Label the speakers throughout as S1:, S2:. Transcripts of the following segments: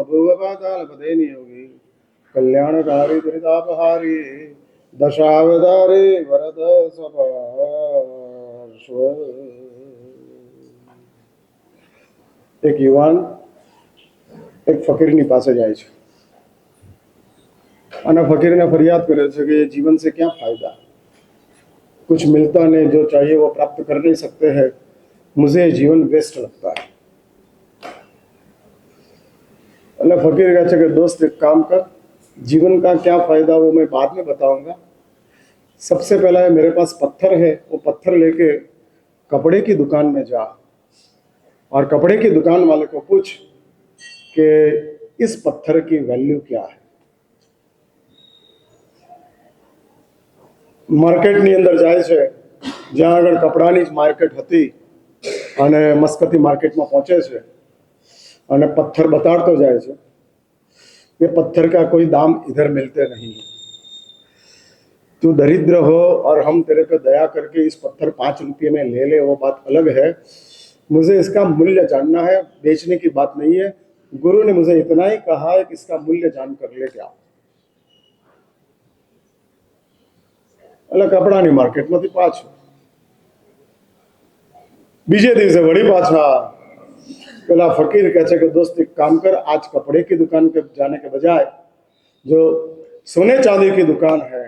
S1: बभूव पातालपते नियोगी कल्याणकारी दुरितापहारी दशावतारी वरद सपार्श्व। एक युवान एक ફકીરની પાસે જાય છે અને ફકીરને ફરિયાદ કરે છે કે ये जीवन से क्या फायदा, कुछ मिलता नहीं, जो चाहिए वो प्राप्त कर नहीं सकते हैं, मुझे जीवन वेस्ट लगता है। अल्लाह फकीर कहते कि दोस्त एक काम कर, जीवन का क्या फायदा वो मैं बाद में बताऊंगा, सबसे पहला है मेरे पास पत्थर है, वो पत्थर लेके कपड़े की दुकान में जा और कपड़े की दुकान वाले को पूछ कि इस पत्थर की वैल्यू क्या है। માર્કેટની અંદર જાય છે, જ્યાં આગળ કપડાની જ માર્કેટ હતી અને મસ્કતી માર્કેટમાં પહોંચે છે અને પથ્થર બતાડતો જાય છે। ये पत्थर का कोई दाम इधर मिलते नहीं, तू दरिद्र हो और हम तेरे पे दया करके इस पत्थर 5 रुपये में ले ले, वो बात अलग है, मुझे इसका मूल्य जानना है, बेचने की बात नहीं है। गुरु ने मुझे इतना ही कहा है कि इसका मूल्य जान कर ले क्या। એટલે કપડાની માર્કેટમાંથી પાછું બીજે દિવસે વળી પાછા પેલા ફકીર કહે છે કે दोस्त एक काम कर, आज कपड़े की दुकान के जाने के बजाय जो सोने चांदी की दुकान है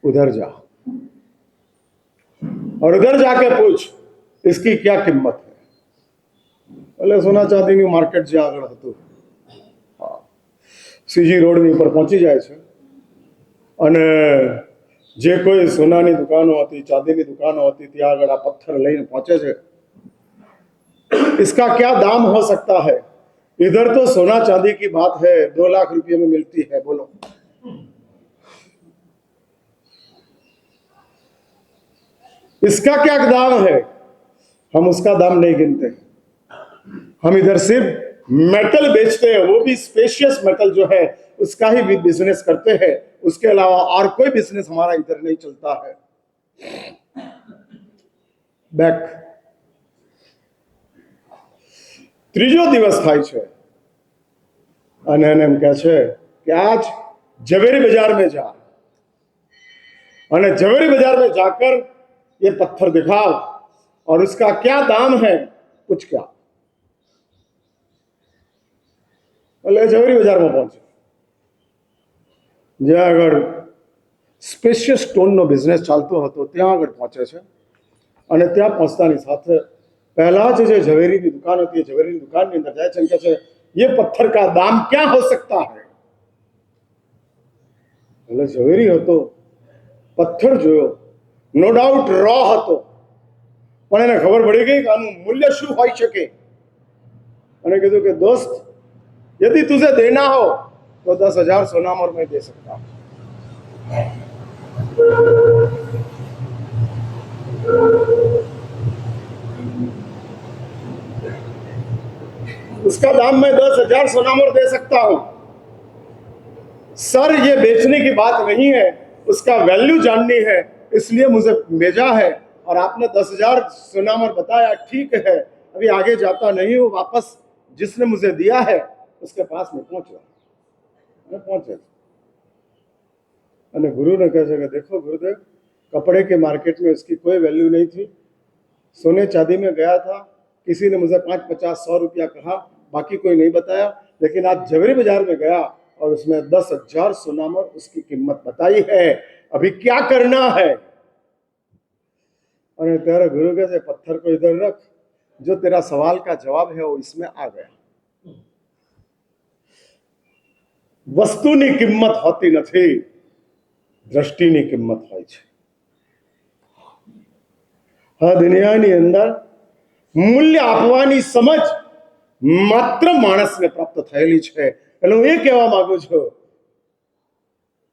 S1: उधर जा और उधर जाके पूछ इसकी क्या कीमत है। એટલે સોના ચાંદીની માર્કેટ જે આગળ હતું સીજી રોડની ઉપર પહોંચી જાય છે અને જે કોઈ સોનાની દુકાનો હતી, ચાંદીની દુકાનો હતી, ત્યાં આગળ આ પથ્થર લઈને પહોંચે છે। इसका क्या दाम हो सकता है, इधर तो सोना चांदी की बात है 2 लाख रुपये में मिलती है, बोलो। इसका क्या दाम है, हम उसका दाम नहीं गिनते, हम इधर सिर्फ मेटल बेचते हैं, वो भी स्पेशियस मेटल जो है उसका ही बिजनेस करते हैं, उसके अलावा और कोई बिजनेस हमारा इधर नहीं चलता है। बैक ત્રીજો દિવસ થાય છે અને એને એમ કહે છે કે आज ઝવેરી बाजार में जा और ઝવેરી बाजार में जाकर ये पत्थर दिखाओ और उसका क्या दाम है कुछ क्या। એટલે ઝવેરી બજારમાં પહોંચે, જ્યાં આગળ સ્પેશિયસ સ્ટોનનો બિઝનેસ ચાલતો હતો ત્યાં આગળ પહોંચે છે અને ત્યાં પહોંચતાની સાથે पहला जो झवेरी की दुकान होती है, झवेरी की दुकान के अंदर जाए कहते हैं ये पत्थर का दाम क्या हो सकता है। એટલે ઝવેરી હતો, પથ્થર જોયો, નો ડાઉટ રો હતો, પણ એને ખબર પડી ગઈ કે આનું મૂલ્ય શું હોઈ શકે અને કીધું કે दोस्त यदि तुझे देना हो तो 10,000 सोनामर में दे सकता हूं। उसका दाम मैं 10,000 सोनामर दे सकता हूं। सर ये बेचने की बात नहीं है, उसका वैल्यू जाननी है, इसलिए मुझे भेजा है और आपने 10,000 सोनामर बताया, ठीक है, अभी आगे जाता नहीं हूं, वापस जिसने मुझे दिया है उसके पास में पहुंच पहुंचे। અને ગુરુને કહે છે કે देखो गुरुदेव, कपड़े के मार्केट में इसकी कोई वैल्यू नहीं थी, सोने चांदी में गया था, किसी ने मुझे 5, 50, 100 रुपया कहा, बाकी कोई नहीं बताया, लेकिन आज ઝવેરી बाजार में गया और उसमें 10,000 सोनामर उसकी कीमत बताई है, अभी क्या करना है। और तेरा गुरु कहते पत्थर को इधर रख, जो तेरा सवाल का जवाब है वो इसमें आ गया। વસ્તુની કિંમત હોતી નથી, દ્રષ્ટિની કિંમત હોય છે। આ દુનિયાની અંદર મૂલ્ય આપવાની સમજ માત્ર માણસને પ્રાપ્ત થયેલી છે। એટલે હું એ કહેવા માંગુ છું,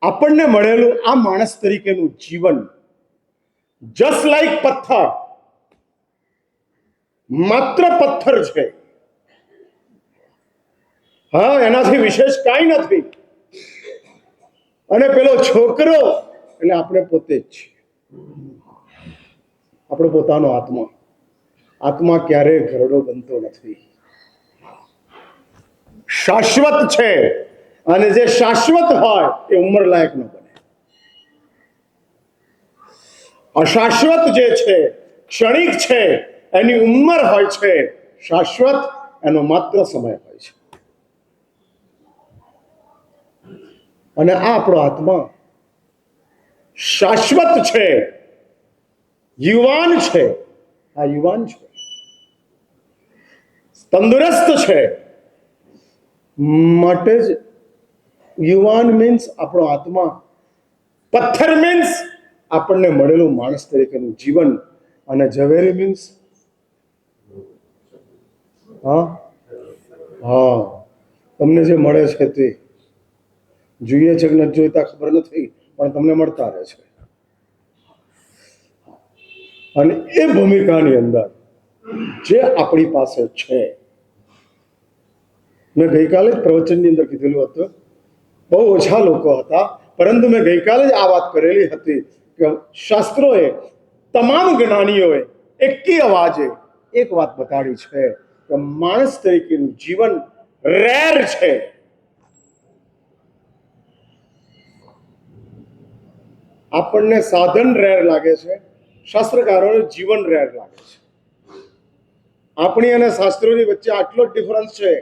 S1: આપણને મળેલું આ માણસ તરીકેનું જીવન જસ્ટ લાઈક પથ્થર, માત્ર પથ્થર છે, હા, એનાથી વિશેષ કાંઈ નથી। અને પેલો છોકરો એટલે આપણે પોતે જ છીએ, આપણો પોતાનો આત્મા। આત્મા ક્યારેય ઘરડો બનતો નથી। શાશ્વત છે, અને જે શાશ્વત હોય એ ઉંમર લાયક ન બને. અશાશ્વત જે છે, ક્ષણિક છે, એની ઉંમર હોય છે. શાશ્વત એનો માત્ર સમય હોય છે. અને આ આપણો આત્મા શાશ્વત છે, યુવાન છે. આ યુવાન છે, તંદુરસ્ત છે. માટે જ યુવાન મીન્સ આપણો આત્મા, પથ્થર મીન્સ આપણને મળેલું માણસ તરીકેનું જીવન, અને ઝવેરી મીન્સ તમને જે મળે છે તે જોઈએ છે કે નથી જોઈતા ખબર નથી, પણ તમને મળતા રહે છે. અને એ ભૂમિકાની અંદર જે આપણી પાસે છે, મેં ગઈકાલે જ પ્રવચનની અંદર કીધેલું હતું, બહુ ઓછા લોકો હતા, પરંતુ મેં ગઈકાલે જ આ વાત કરેલી હતી કે શાસ્ત્રોએ, તમામ જ્ઞાનીઓએ એકી અવાજે એક વાત બતાડી છે કે માણસ તરીકેનું જીવન રેર છે. આપણને સાધન રેર લાગે છે, શાસ્ત્રકારોને જીવન રેર લાગે છે. આપણી અને શાસ્ત્રોની વચ્ચે આટલો જ ડિફરન્સ છે.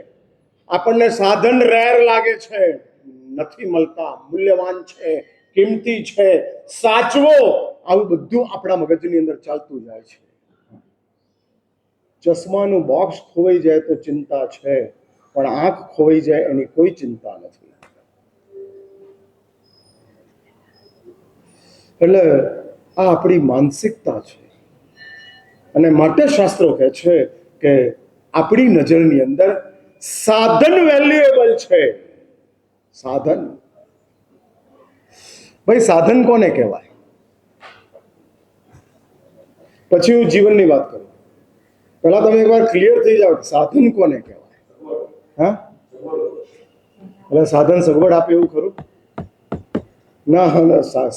S1: આપણને સાધન રેર લાગે છે, નથી મળતા, મૂલ્યવાન છે, કિંમતી છે, સાચવો, આવું બધું આપણા મગજની અંદર ચાલતું જાય છે. ચશ્માનું બોક્સ ખોવાઈ જાય તો ચિંતા છે, પણ આંખ ખોવાઈ જાય એની કોઈ ચિંતા નથી. એટલે આ આપણી માનસિકતા છે. અને માટે શાસ્ત્રો કહે છે કે આપણી નજરની અંદર સાધન વેલ્યુએબલ છે. સાધન, ભાઈ સાધન કોને કહેવાય? પછી હું જીવનની વાત કરું. પહેલા તમે એકવાર ક્લિયર થઈ જાઓ, સાધન કોને કહેવાય? હા, એટલે સાધન સગવડ આપે એવું ખરું? ના,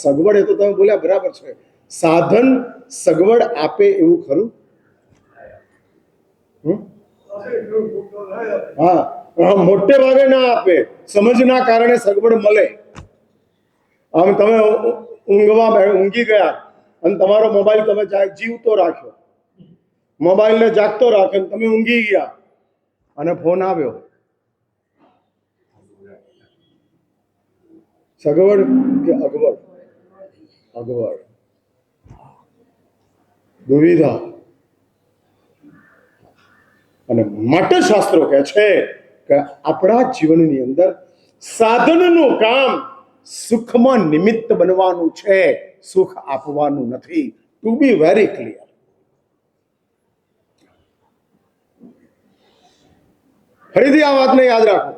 S1: સગવડ એ તો તમે બોલ્યા બરાબર છે. સાધન સગવડ આપે એવું ખરું? હા, મોટે ભાગે ના આપે, સમજના કારણે સગવડ મળે. આમ તમે ઊંઘી ગયા અને તમારો મોબાઈલ તમે જીવતો રાખ્યો, મોબાઈલને જાગતો રાખ્યો, તમે ઊંઘી ગયા અને ફોન આવ્યો. સગવડ કે અગવડ? અગવડ, દુવિધા. અને માટે શાસ્ત્રો કહે છે કે આપણા જીવનની અંદર સાધનનું કામ સુખમાં નિમિત્ત બનવાનું છે, સુખ આપવાનું નથી. To be very clear. ફરીથી આ વાતને યાદ રાખો.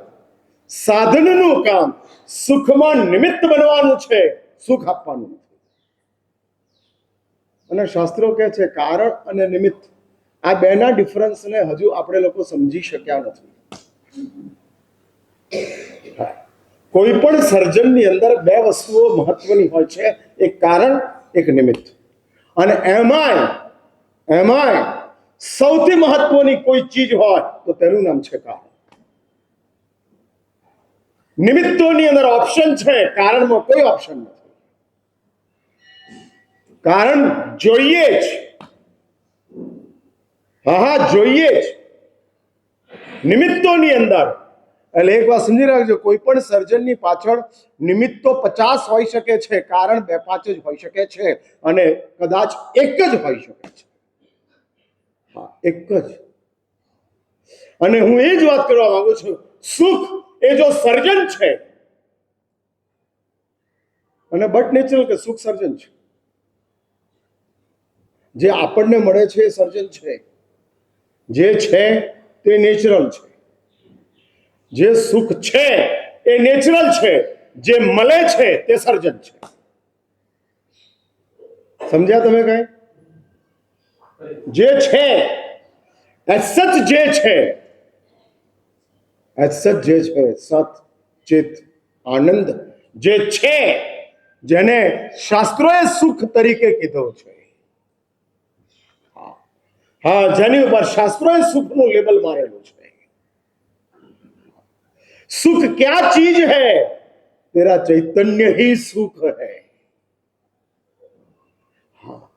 S1: સાધનનું કામ સુખમાં નિમિત્ત બનવાનું છે, સુખ આપવાનું નથી. અને શાસ્ત્રો કહે છે કારણ અને નિમિત્ત, આ બેના ડિફરન્સને હજુ આપણે લોકો સમજી શક્યા નથી. કોઈ પણ સર્જનની અંદર બે વસ્તુઓ મહત્વની હોય છે, એક કારણ, એક નિમિત્ત. અને એમાંય સૌથી મહત્વની કોઈ ચીજ હોય તો તેનું નામ છે કારણ. નિમિત્તોની અંદર ઓપ્શન છે, કારણમાં કોઈ ઓપ્શન નથી. કારણ જોઈએ જ, હા જોઈએ જ નિમિત્તોની અંદર. એટલે એક વાત સમજી રાખજો, કોઈ પણ સર્જનની પાછળ નિમિત્તો 50 હોઈ શકે છે, કારણ 2-5 જ હોઈ શકે છે, અને કદાચ એક જ હોઈ શકે છે. હા, એક જ. અને હું એ જ વાત કરવા માંગુ છું, સુખ એ જો સર્જન છે, અને બટ નેચરલ કે સુખ સર્જન છે, જે આપણને મળે છે એ સર્જન છે, જે છે તે નેચરલ છે. જે સુખ છે એ નેચરલ છે, જે મળે છે તે સર્જન છે. સમજ્યા તમે કઈ? જે છે એજ સચ, જે છે એજ સચ, જે છે સત ચિત આનંદ, જે છે, જેને શાસ્ત્રોએ સુખ તરીકે કીધો છે. હા, જેની ઉપર શાસ્ત્રોએ સુખનું લેબલ મારેલું છે. सुख क्या चीज है? तेरा चैतन्य ही सुख है। हाँ,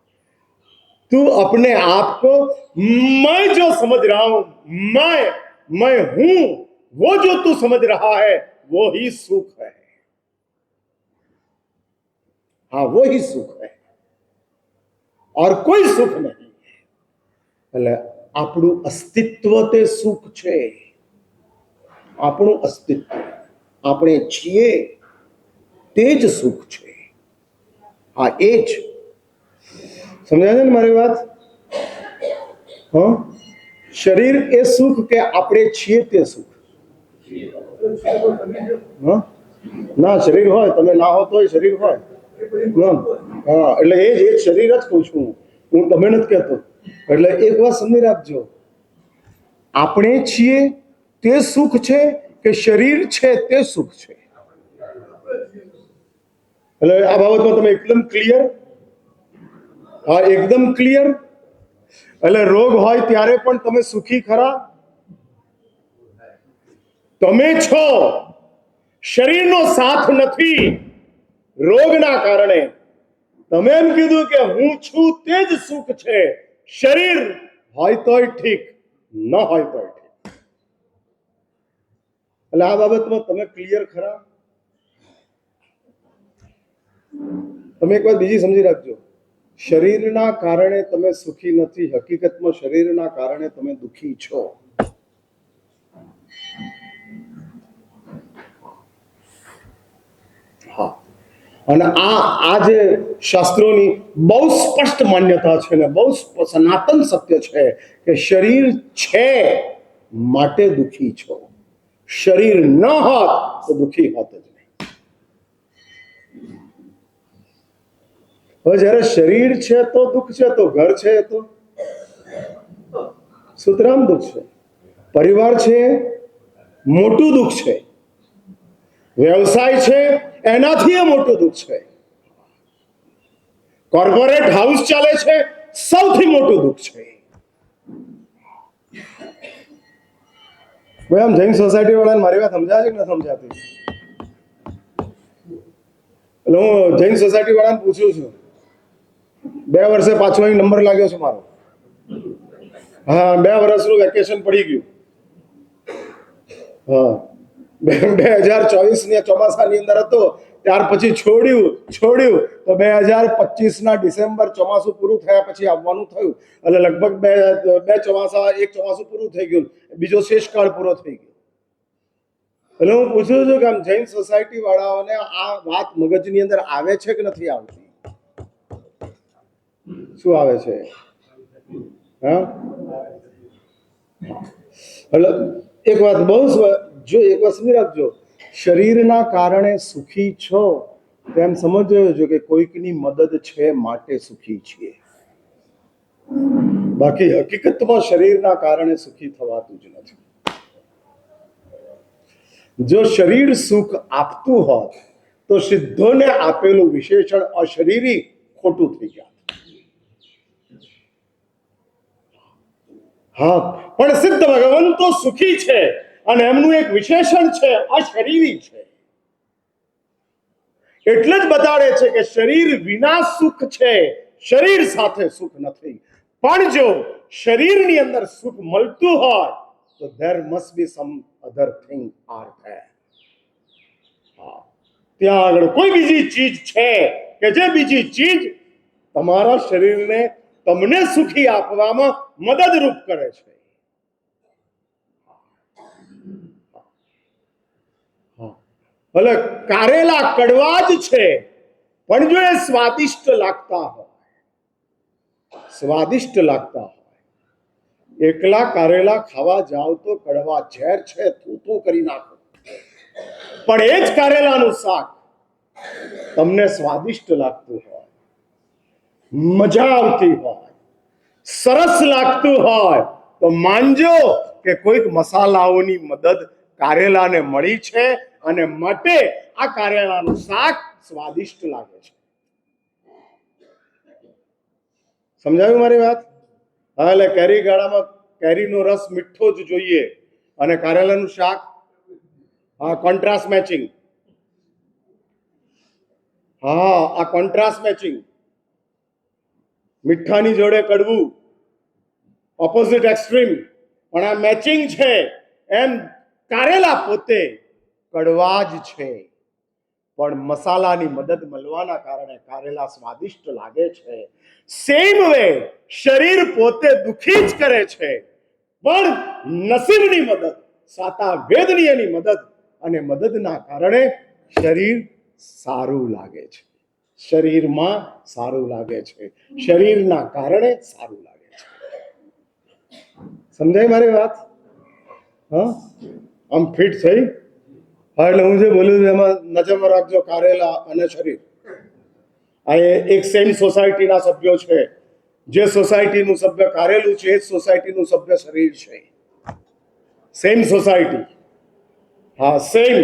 S1: तू अपने आप को मैं जो समझ रहा हूं, मैं हूं, वो जो तू समझ रहा है वो ही सुख है। हाँ, वो ही सुख है और कोई सुख नहीं। એટલે આપણું અસ્તિત્વ તે સુખ છે। આપણું અસ્તિત્વ, આપણે છીએ તે જ સુખ છે। હા, એ જ સમજાય છે ને મારી વાત? હા, શરીર એ સુખ કે આપણે છીએ તે સુખ? હા, ના, શરીર હોય, તમે ના હો તોય શરીર હોય। હા, એટલે એ જ શરીર જ કહું છું હું તમે નથી કહેતો। એટલે એક વાત સમજી રાખજો, આપણે છીએ તે સુખ છે કે શરીર છે તે સુખ છે? એટલે આ બાબતમાં તમે એકદમ ક્લિયર? હા, એકદમ ક્લિયર। એટલે રોગ હોય ત્યારે પણ તમે સુખી ખરા? તમે છો, શરીરનો સાથ નથી રોગના કારણે। તમે એમ કીધું કે હું છું તે જ સુખ છે। શરીર હોય તોય ઠીક, ન હોય તોય ઠીક। એટલે આ બાબતમાં તમે ક્લિયર ખરા? તમે એક વાત બીજી સમજી રાખજો, શરીરના કારણે તમે સુખી નથી, હકીકતમાં શરીરના કારણે તમે દુખી છો। હા, અને આ જે શાસ્ત્રોની બહુ સ્પષ્ટ માન્યતા છે ને બહુ સનાતન સત્ય છે કે શરીર છે માટે દુખી છો। શરીર ન હોત તો દુખી હોત જ નહીં। હવે જ્યારે શરીર છે તો દુઃખ છે, તો ઘર છે તો સુતરામ દુઃખ છે, પરિવાર છે મોટું દુઃખ છે, વ્યવસાય છે એનાથી મોટું દુઃખ છે, કોર્પોરેટ હાઉસ ચાલે છે સૌથી મોટું દુઃખ છે। ભાઈ, આમ જૈન સોસાયટી વાળાને મારી વાત સમજાય છે કે ન સમજાતી? એટલે હું જૈન સોસાયટી વાળાને પૂછું છું, 2 વર્ષે પાછો અહીં નંબર લાગ્યો છે મારો। હા, 2 વર્ષનું વેકેશન પડી ગયું। હા, 2024 ચોમાસાની અંદર હતો, ત્યાર પછી છોડ્યું તો 2025 ડિસેમ્બર ચોમાસું પૂરું થયા પછી આવવાનું થયું। એટલે લગભગ બે ચોમાસા, એક ચોમાસું પૂરું થઈ ગયું, બીજો શેષકાળ પૂરો થઈ ગયો। એટલે હું પૂછું છું કે આમ જૈન સોસાયટી વાળાઓને આ વાત મગજની અંદર આવે છે કે નથી આવતી? શું આવે છે? હા, એટલે એક વાત બહુ જો એક વાત સમજી રાખજો, શરીરના કારણે સુખી છો તેમ સમજજો કે કોઈકની મદદ છે માટે સુખી છીએ। બાકી હકીકતમાં શરીરના કારણે સુખી થવાતું જ નથી। જો શરીર સુખ આપતું હોત તો સિદ્ધોને આપેલું વિશેષણ અશરીરી ખોટું થઈ જાય। હા, પણ સિદ્ધ ભગવાન તો સુખી છે અને એમનું એક વિશેષણ છે અશરીરી છે। એટલે જ બતાડે છે કે શરીર વિના સુખ છે, શરીર સાથે સુખ નથી। પણ જો શરીરની અંદર સુખ મળતું હોય તો there must be some other thing are there। ત્યાં આગળ કોઈ બીજી ચીજ છે કે જે બીજી ચીજ તમારા શરીરને તમને સુખી આપવામાં મદદરૂપ કરે છે। ભલે કારેલા કડવા જ છે પણ જો એ સ્વાદિષ્ટ લાગતા હોય, એકલા કારેલા ખાવા જાવ તો કડવા ઝેર છે, થૂથું કરી નાખો, પણ એ જ કારેલાનું શાક તમને સ્વાદિષ્ટ લાગતું હોય, મજા આવતી હોય, સરસ લાગતું હોય તો માનજો કે કોઈક મસાલાઓની મદદ કારેલાને મળી છે અને માટે આ કારેલાનું શાક સ્વાદિષ્ટ લાગે છે। સમજાયું મારી વાત? હા, એટલે કેરી ગાળામાં કેરીનો રસ મીઠો જ જોઈએ અને કારેલાનું શાક હા, કોન્ટ્રાસ્ટ મેચિંગ. હા, આ કોન્ટ્રાસ્ટ મેચિંગ. મીઠાની જોડે કડવું, ઓપોઝિટ એક્સ્ટ્રીમ, પણ આ મેચિંગ છે. એમ કારેલા પોતે કડવા જ છે, પણ મસાલાની મદદ મળવાના કારણે કારેલા સ્વાદિષ્ટ લાગે છે. સેમ વે શરીર પોતે દુખી જ કરે છે, પણ નસીબની મદદ, સાતા વેદનીયની મદદ અને મદદના કારણે શરીર સારું લાગે છે. શરીરમાં સારું લાગે છે, શરીરના કારણે સારું લાગે છે. સમજાય મારી વાત? હા, આમ ફિટ થઈ. હા, એટલે હું જે બોલું છું એમાં નજરમાં રાખજો, કારેલા અને શરીર આ એક સેમ સોસાયટીના સભ્યો છે. જે સોસાયટીનું સભ્ય કારેલું છે એ જ સોસાયટીનું સભ્ય શરીર છે. Same society. હા, સેમ.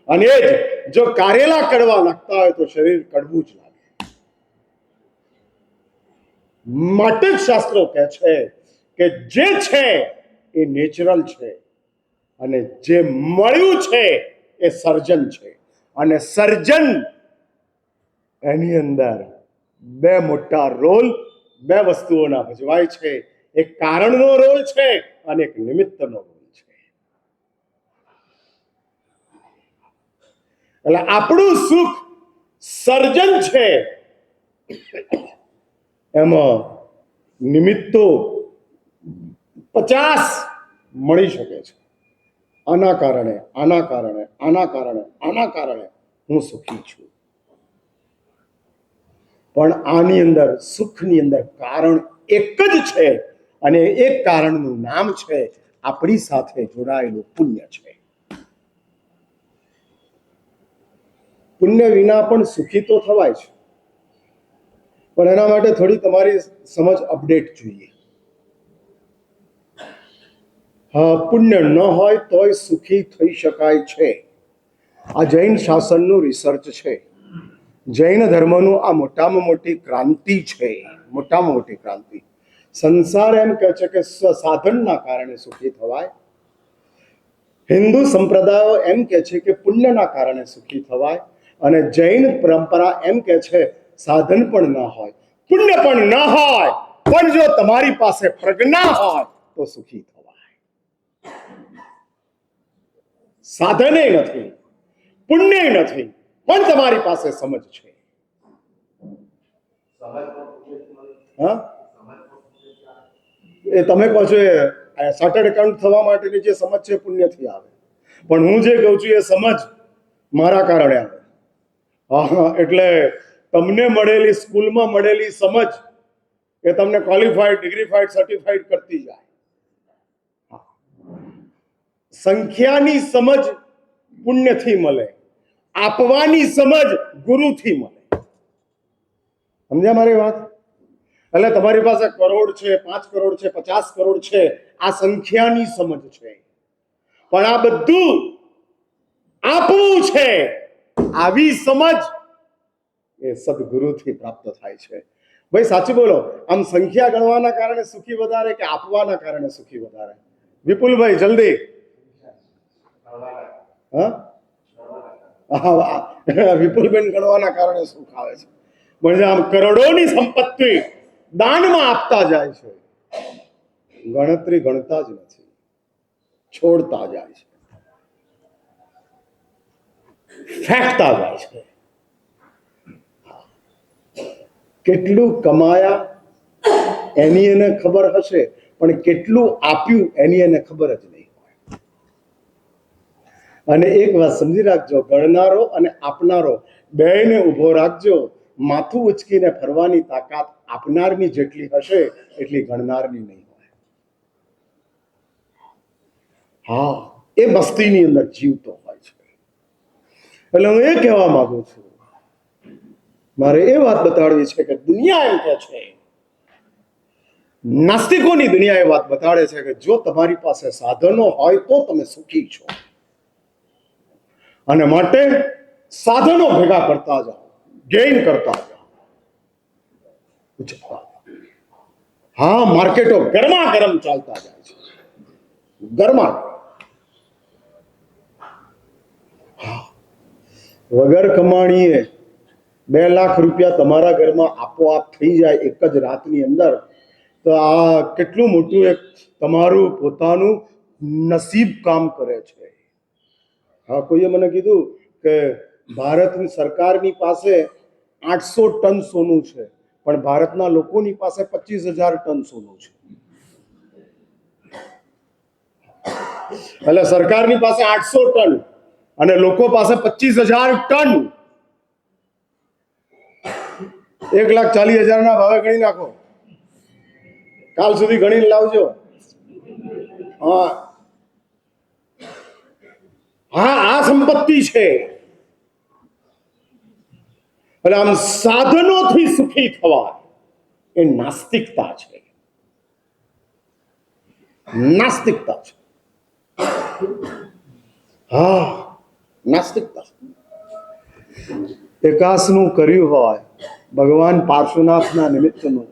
S1: અને એ જ જો કારેલા કડવા લાગતા હોય તો શરીર કડવું જ લાગે. માટે જ શાસ્ત્રો કહે છે કે જે છે એ નેચરલ છે, અને જે મળ્યું છે એ સર્જન છે. અને સર્જન એની અંદર બે મોટા રોલ, બે વસ્તુઓના ભજવાય છે. એક કારણનો રોલ છે અને એક નિમિત્તનો રોલ છે. એટલે આપણું સુખ સર્જન છે, એમાં નિમિત્તો 50 મળી શકે છે. આના કારણે, આના કારણે, આના કારણે, આના કારણે હું સુખી છું. પણ આની અંદર, સુખની અંદર કારણ એક જ છે, અને એક કારણનું નામ છે આપણી સાથે જોડાયેલું પુણ્ય છે. પુણ્ય વિના પણ સુખી તો થવાય છે, પણ એના માટે થોડી તમારી સમજ અપડેટ જોઈએ. હા, પુણ્ય ન હોય તોય સુખી થઈ શકાય છે. આ જૈન શાસનનું રિસર્ચ છે. જૈન ધર્મનું આ મોટામાં મોટી ક્રાંતિ છે. મોટામાં મોટી ક્રાંતિ. સંસાર એમ કહે છે કે સાધનના કારણે સુખી થવાય. હિન્દુ સંપ્રદાયો એમ કહે છે કે પુણ્યના કારણે સુખી થવાય. અને જૈન પરંપરા એમ કહે છે સાધન પણ ન હોય, પુણ્ય પણ ન હોય, પણ જો તમારી પાસે પ્રજ્ઞા હોય તો સુખી થવાય. સાધને નથી, પુણ્ય નથી, પણ તમારી પાસે સમજ છે. હા, એ તમે કહો છો એ ચાર્ટર્ડ એકાઉન્ટ થવા માટેની જે સમજ છે પુણ્યથી આવે, પણ હું જે કહું છું એ સમજ મારા કારણે આવે. હા, એટલે તમને મળેલી, સ્કૂલમાં મળેલી સમજ એ તમને ક્વોલિફાઈડ, ડિગ્રીફાઈડ, સર્ટિફાઈડ કરતી જાય. સંખ્યાની સમજ પુણ્યથી મળે, આપવાની સમજ ગુરુથી મળે. સમજ્યા મારી વાત? એટલે તમારી પાસે કરોડ છે, 5 કરોડ છે, 50 કરોડ છે, આ સંખ્યાની સમજ છે, પણ આ બધું આપવું છે, આવી સમજ એ સદગુરુથી પ્રાપ્ત થાય છે. ભાઈ સાચું બોલો, આમ સંખ્યા ગણવાના કારણે સુખી વધારે કે આપવાના કારણે સુખી વધારે? વિપુલભાઈ જલ્દી. હા, વિપુલબેન ગણવાના કારણે સુખ આવે છે. પણ આમ કરોડોની સંપત્તિ દાનમાં આપતા જાય છે, ગણતરી ગણતા જ નથી, છોડતા જાય છે, ફેંકતા જાય છે. કેટલું કમાયા એની એને ખબર હશે, પણ કેટલું આપ્યું એની એને ખબર જ નહીં હોય. અને એક વાત સમજી રાખજો, ગણનારો અને આપનારો બેયને ઊભો રાખજો. માથું ઉચકીને ફરવાની તાકાત આપનારની જેટલી હશે એટલી ગણનારની નહીં હોય. હા, એ મસ્તીની અંદર જીવતો હોય છે. એટલે હું એ કહેવા માંગુ છું, મારે એ વાત બતાડવી છે કે દુનિયા એમ કે છે, નાસ્તિકોની દુનિયા એ વાત બતાડે છે કે જો તમારી પાસે સાધનો હોય તો તમે સુખી છો, અને માટે સાધનો ભેગા કરતા જાઓ, ગેઇન કરતા જાઓ. હા, માર્કેટો ગરમા ગરમ ચાલતા જાય છે, ગરમા. વગર કમાણીએ 2 લાખ રૂપિયા તમારા ઘરમાં આપોઆપ થઈ જાય એક જ રાતની અંદર, તો આ કેટલું મોટું એક તમારું પોતાનું નસીબ કામ કરે છે. હા, કોઈએ મને કીધું કે ભારતની સરકારની પાસે 800 ટન સોનું છે, પણ ભારતના લોકોની પાસે 25,000 ટન સોનું છે. એટલે સરકારની પાસે 800 ટન અને લોકો પાસે 25,000 ટન. 1,40,000 ના ભાવે ગણી નાખો, કાલ સુધી ગણીને લાવજો. હા હા, આ સંપત્તિ છે. એટલે આમ સાધનોથી સુખી થવા એ નાસ્તિકતા છે. નાસ્તિકતા છે. હા, નાસ્તિકતા. એકાસનું કર્યું હોય ભગવાન પાર્શ્વનાથના નિમિત્તનું,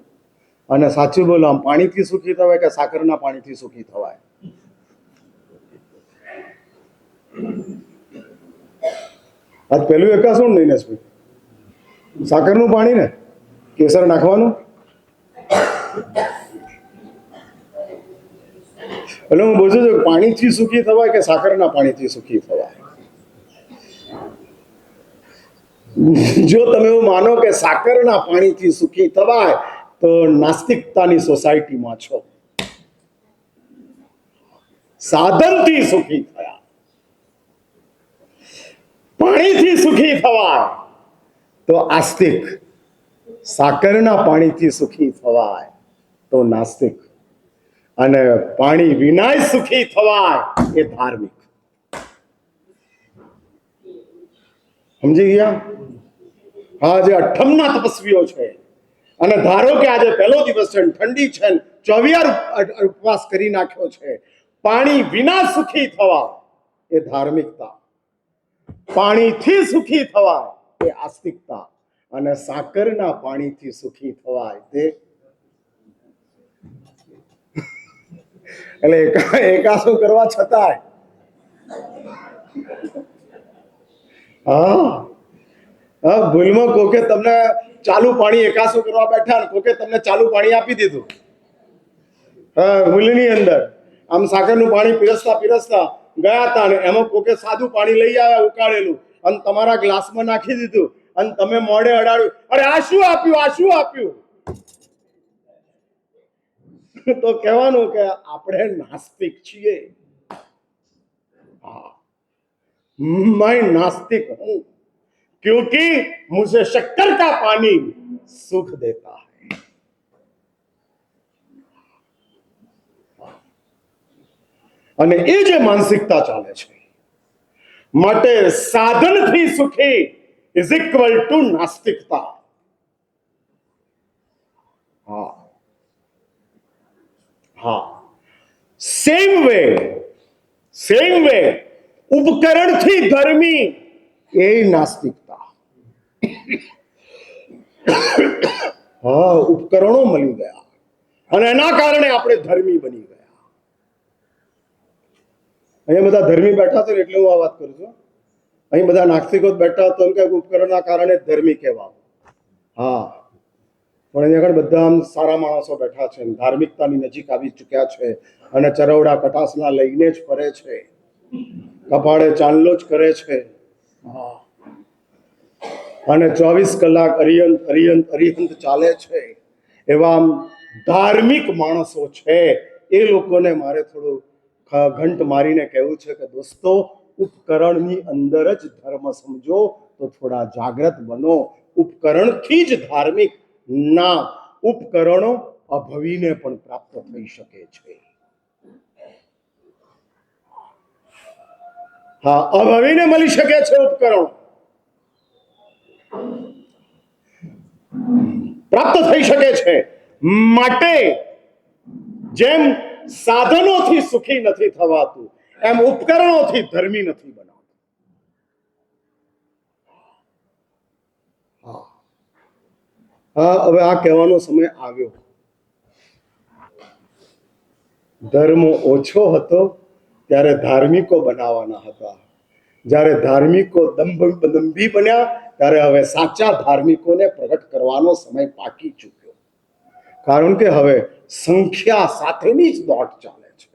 S1: અને સાચું બોલો, આમ પાણીથી સુખી થવાય કે સાકરના પાણીથી સુખી થવાય? આજ પેલું એકાસું નહીં ને, સાકરનું પાણી ને કેસર નાખવાનું. એટલે હું પૂછું છું, પાણીથી સુખી થવાય કે સાકરના પાણીથી સુખી થવાય? જો તમે એવું માનો કે સાકરના પાણીથી સુખી થવાય, તો નાસ્તિકતાની સોસાયટીમાં છો. સાધનથી સુખી થયા, પાણીથી સુખી થવાય તો આસ્તિક, સાકરના પાણીથી સુખી થવાય તો નાસ્તિક, અને પાણી વિનાય સુખી થવાય એ ધાર્મિક. સમજી ગયા? હા, જે અઠમના તપસ્વીઓ છે, અને ધારો કે આજે પહેલો દિવસ છે, ઠંડી છે, 24 ઉપવાસ કરી નાખ્યો છે, પાણી વિના સુખી થવા એ ધાર્મિકતા, પાણીથી સુખી થવાય એ આસ્તિકતા, અને સાકરના પાણીથી સુખી થવાય તે. એટલે એકાસું કરવા છતાંય હા, ભૂલમાં કોકે તમને ચાલુ પાણી એકાસું કરવા બેઠા, કોકે તમને ચાલુ પાણી આપી દીધું. હા, ભૂલની અંદર આમ સાકરનું પાણી પીરસતા પીરસતા ગયા હતા, ને એમાં કોકે સાદું પાણી લઈ આવ્યા ઉકાળેલું, અને તમારા ગ્લાસમાં નાખી દીધું, અને તમે મોઢે અડાડ્યું, અરે આ શું આપ્યું, આ શું આપ્યું? તો કહેવાનું કે આપણે નાસ્તિક છીએ. मैं नास्तिक हूं क्योंकि मुझे शक्कर का पानी सुख देता है. અને એ જે માનસિકતા ચાલે છે, માટે સાધનથી સુખી ઇઝ ઇક્વલ ટુ નાસ્તિકતા. હા હા, સેમ વે ઉપકરણથી ધર્મી એ નાસ્તિકતા. હા, ઉપકરણો મળી ગયા અને એના કારણે આપણે ધર્મી બની ગયા. અહીંયા બધા ધર્મી બેઠા છે, એટલે હું આ વાત કરું છું. અહીં બધા નાસ્તિકો બેઠા તો એમ કે ઉપકરણના કારણે ધર્મી કહેવા. હા, પણ અહીંયા આગળ બધા આમ સારા માણસો બેઠા છે, ધાર્મિકતાની નજીક આવી ચૂક્યા છે, અને ચરવડા કટાસના લઈને જ ફરે છે, કપાળે ચાંદલો જ કરે છે. અને 24 કલાક અરિહંત ચાલે છે. એવા ધાર્મિક માણસો છે, એ લોકોને મારે થોડું ઘંટ મારીને કહેવું છે કે દોસ્તો, ઉપકરણની અંદર જ ધર્મ સમજો તો થોડા જાગૃત બનો. ઉપકરણથી જ ધાર્મિક ના, ઉપકરણો અભવીને પણ પ્રાપ્ત થઈ શકે છે. હા, અભવીને મળી શકે છે ઉપકરણ, પ્રાપ્ત થઈ શકે છે. માટે જેમ સાધનોથી સુખી નથી થવાતું, એમ ઉપકરણોથી ધર્મી નથી બનાવતું. હા, હવે આ કહેવાનો સમય આવ્યો. ધર્મ ઓછો હતો ત્યારે ધાર્મિકો બનાવવાના હતા, જ્યારે ધાર્મિકો દંભી બન્યા ત્યારે હવે સાચા ધાર્મિકોને પ્રગટ કરવાનો સમય પાકી ચૂક્યો, કારણ કે હવે સંખ્યા સાથેની જ દોટ ચાલે છે.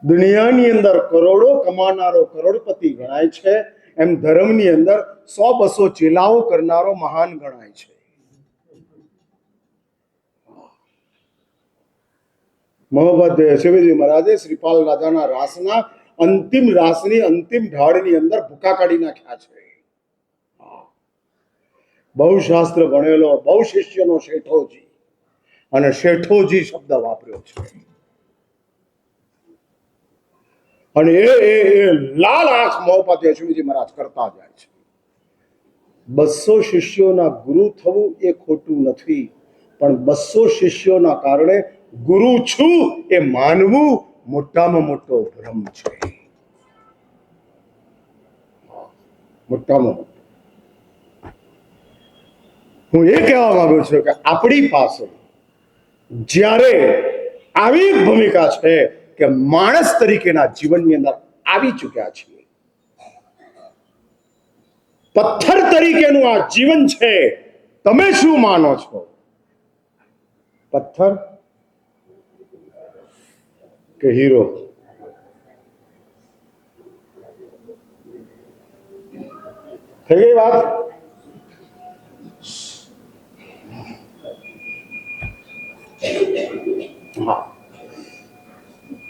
S1: દુનિયાની અંદર કરોડો કમાનારો કરોડપતિ ગણાય છે, એમ ધર્મની અંદર 100-200 ચેલાઓ કરનારો મહાન ગણાય છે. મોહમ્મદ શિવજી મહારાજે શ્રીપાલ રાજાના રાસના અંતિમ રાસની અંતિમ ઢાળની અંદર ભૂકા કાઢી નાખ્યા છે. બહુ શાસ્ત્ર ભણેલો, બહુ શિષ્યનો શેઠોજી, અને શેઠોજી શબ્દ વાપર્યો છે. અને એ લાલ આંખ મોહમ્મદ શિવજી મહારાજ કરતા જાય છે. 200 શિષ્યોના ગુરુ થવું એ ખોટું નથી, પણ 200 શિષ્યોના કારણે ગુરુ છું એ માનવું મોટામાં મોટો ભ્રમ છે. મોટામાં મોટો. હું એ કહેવા માંગુ છું કે આપણી પાસે જ્યારે આવી ભૂમિકા છે કે માણસ તરીકેના જીવનની અંદર આવી ચૂક્યા છીએ, પથ્થર તરીકેનું આ જીવન છે. તમે શું માનો છો? પથ્થર કે હીરો? થઈ ગઈ વાત?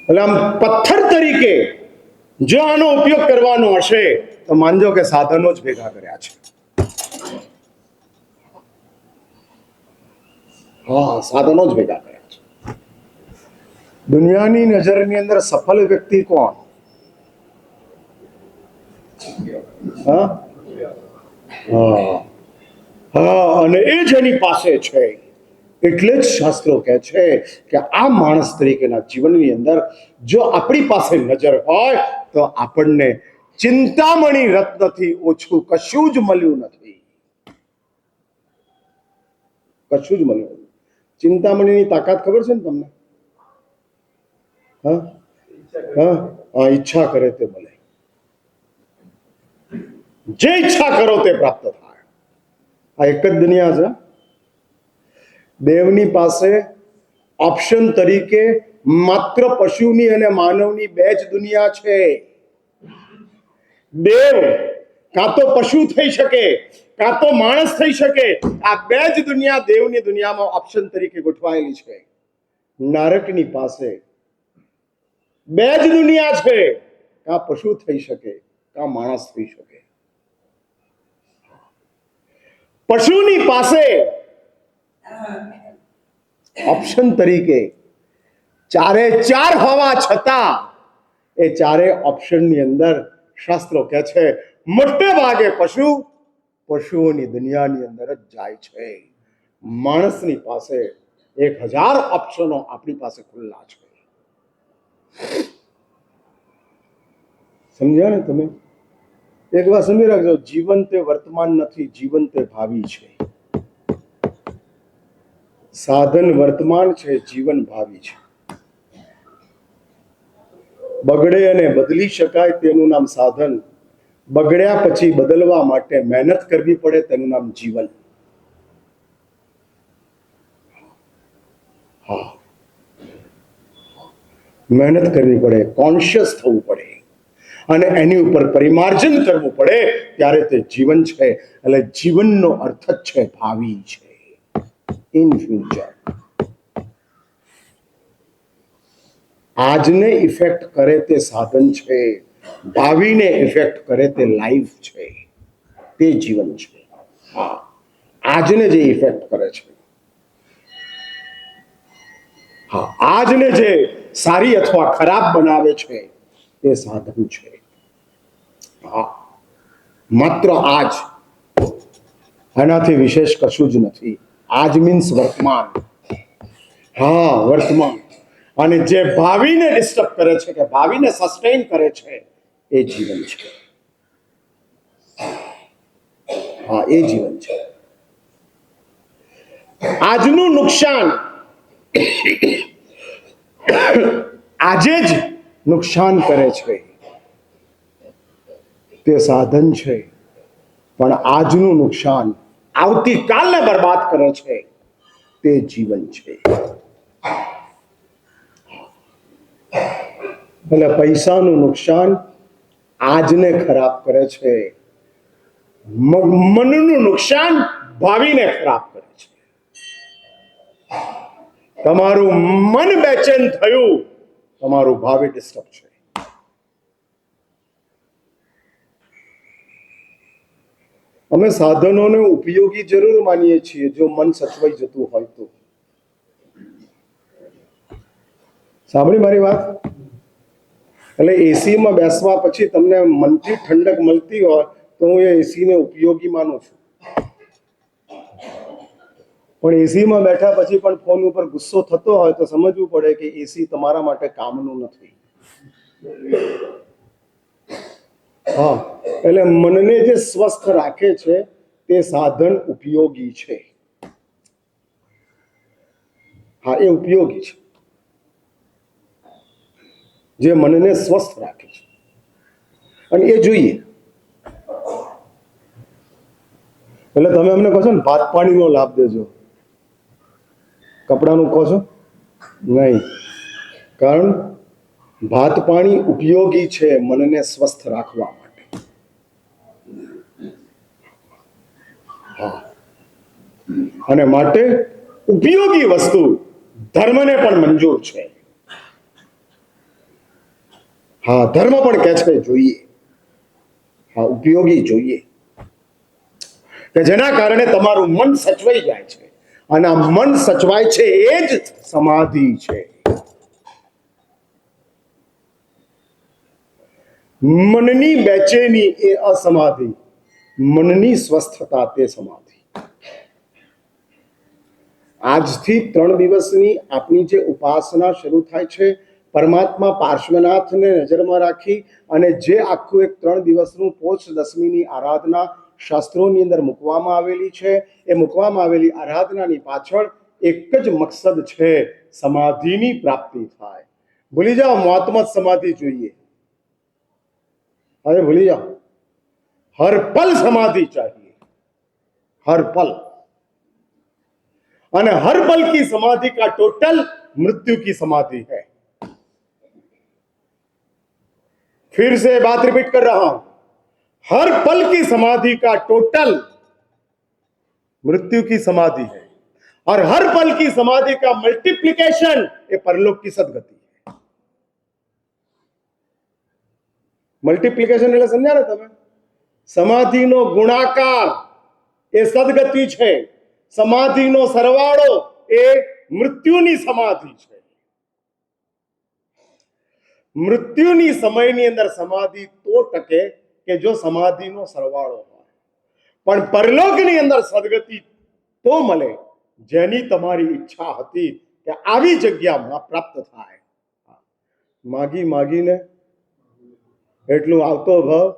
S1: એટલે આમ પથ્થર તરીકે જો આનો ઉપયોગ કરવાનો હશે તો માનજો કે સાધનો જ ભેગા કર્યા છે. હા, સાધનો જ ભેગા કર્યા છે. દુનિયાની નજરની અંદર સફળ વ્યક્તિ કોણ? હા હા, અને એ જેની પાસે છે. એટલે જ શાસ્ત્રો કહે છે કે આ માણસ તરીકેના જીવનની અંદર જો આપણી પાસે નજર હોય તો આપણને ચિંતામણી રત્નથી ઓછું કશું જ મળ્યું નથી. કશું જ મળ્યું. ચિંતામણીની તાકાત ખબર છે ને તમને? હા હા, ઈચ્છા કરે તે મળે. જે ઈચ્છા કરો તે પ્રાપ્ત થાય. આ એક જ દુનિયા છે. દેવની પાસે ઓપ્શન તરીકે માત્ર પશુની અને માનવની બે જ દુનિયા છે. દેવ કાં તો પશુ થઈ શકે, કાં તો માણસ થઈ શકે. આ બે જ દુનિયા દેવની દુનિયામાં ઓપ્શન તરીકે ગોઠવાયેલી છે. નારકની પાસે બે જ દુનિયા છે, કાં પશુ થઈ શકે, કાં માણસ થઈ શકે. પશુની પાસે ઓપ્શન તરીકે 4 હોવા છતાં એ 4 ઓપ્શનની અંદર શાસ્ત્રો કહે છે મોટે ભાગે પશુઓની દુનિયાની અંદર જ જાય છે. માણસની પાસે 1000 ઓપ્શનો આપણી પાસે ખુલ્લા છે. સમજ્યા ને તમે? એક વાત સમજી રાખજો, જીવન તે વર્તમાન નથી, જીવન તે ભાવિ છે. સાધન વર્તમાન છે, જીવન ભાવિ છે. બગડે અને બદલી શકાય તેનું નામ સાધન, બગડ્યા પછી બદલવા માટે મહેનત કરવી પડે તેનું નામ જીવન. હા, મહેનત કરવી પડે, કોન્શિયસ થવું પડે અને એની ઉપર પરિમાર્જન કરવું પડે, ત્યારે તે જીવન છે. એટલે જીવનનો અર્થ જ છે ભાવિ છે, ઇન ફ્યુચર. આજને ઇફેક્ટ કરે તે સાધન છે, ભાવિને ઇફેક્ટ કરે તે લાઈફ છે, તે જીવન છે. હા, આજને જે ઇફેક્ટ કરે છે, હા, આજને જે સારી અથવા ખરાબ બનાવે છે તે સાધન છે. હા, માત્ર આજ, એનાથી વિશેષ કશું જ નથી. આજ મીન્સ વર્તમાન. હા, વર્તમાન. અને જે ભાવિને ડિસ્ટર્બ કરે છે, કે ભાવિને સસ્ટેન કરે છે, એ જીવન છે. હા, એ જીવન છે. આજનું નુકસાન આજે જ નુકસાન કરે છે. તે સાધન છે, પણ આજનું નુકસાન આવતીકાલને બરબાદ કરે છે તે જીવન છે. એટલે પૈસાનું નુકસાન આજને ખરાબ કરે છે, મનનું નુકસાન ભાવિને ખરાબ કરે છે. તમારું મન બેચેન થયું, તમારું ભાવિ ડિસ્ટર્બ છે. અમે સાધનોને ઉપયોગી જરૂર માનીએ છીએ જો મન સચવાઈ જતું હોય તો. સાંભળી મારી વાત? એટલે એસીમાં બેસવા પછી તમને મનથી ઠંડક મળતી હોય તો હું એ એસીને ઉપયોગી માનું છું. પણ એસીમાં બેઠા પછી પણ ફોન ઉપર ગુસ્સો થતો હોય તો સમજવું પડે કે એસી તમારા માટે કામનું નથી. હા, એટલે મનને જે સ્વસ્થ રાખે છે તે સાધન ઉપયોગી છે. હા, એ ઉપયોગી છે, જે મનને સ્વસ્થ રાખે છે, અને એ જોઈએ. એટલે તમે અમને કહો છો ને ભાત પાણીનો લાભ દેજો, કપડાનું કહો છો નહીં, કારણ ભાત પાણી ઉપયોગી છે મનને સ્વસ્થ રાખવા માટે. હા, અને માટે ઉપયોગી વસ્તુ ધર્મને પણ મંજૂર છે. હા, ધર્મ પણ કહે છે જોઈએ. હા, ઉપયોગી જોઈએ, કે જેના કારણે તમારું મન સચવાઈ જાય છે, અને આ મન સચવાય છે એ જ સમાધિ છે. મનની બેચેની એ અસમાધિ, મનની સ્વસ્થતા તે સમાધિ. આજથી 3 દિવસની આપણી જે ઉપાસના શરૂ થાય છે, પરમાત્મા પાર્શ્વનાથને નજરમાં રાખી અને જે આખું એક 3 દિવસનું પોષ દસમીની આરાધના શાસ્ત્રોની અંદર મૂકવામાં આવેલી છે, એ મૂકવામાં આવેલી આરાધનાની પાછળ એક જ મકસદ છે, સમાધિની પ્રાપ્તિ થાય. ભૂલી જાઓ મોતમાં સમાધિ જોઈએ, હવે ભૂલી जाओ, हर पल समाधि चाहिए, हर पल. અને हर पल की समाधि का टोटल मृत्यु की समाधि है. फिर से बात रिपीट कर रहा हूं, हर पल की समाधि का टोटल मृत्यु की समाधि है, और हर पल की समाधि का मल्टीप्लिकेशन ये परलोक की सदगति है. મલ્ટીપ્લિકેશન એટલે સમજ્યા ને તમે? સમાધિનો ગુણાકાર એ સદગતિ છે, સમાધિનો સરવાળો એ મૃત્યુની સમાધિ છે. મૃત્યુની સમયની અંદર સમાધિ તો ટકે કે જો સમાધિનો સરવાળો હોય, પણ પરલોકની અંદર સદગતિ તો મળે જેની તમારી ઈચ્છા હતી કે આવી જગ્યામાં પ્રાપ્ત થાય. માગી માગીને એટલું આવતો ભાવ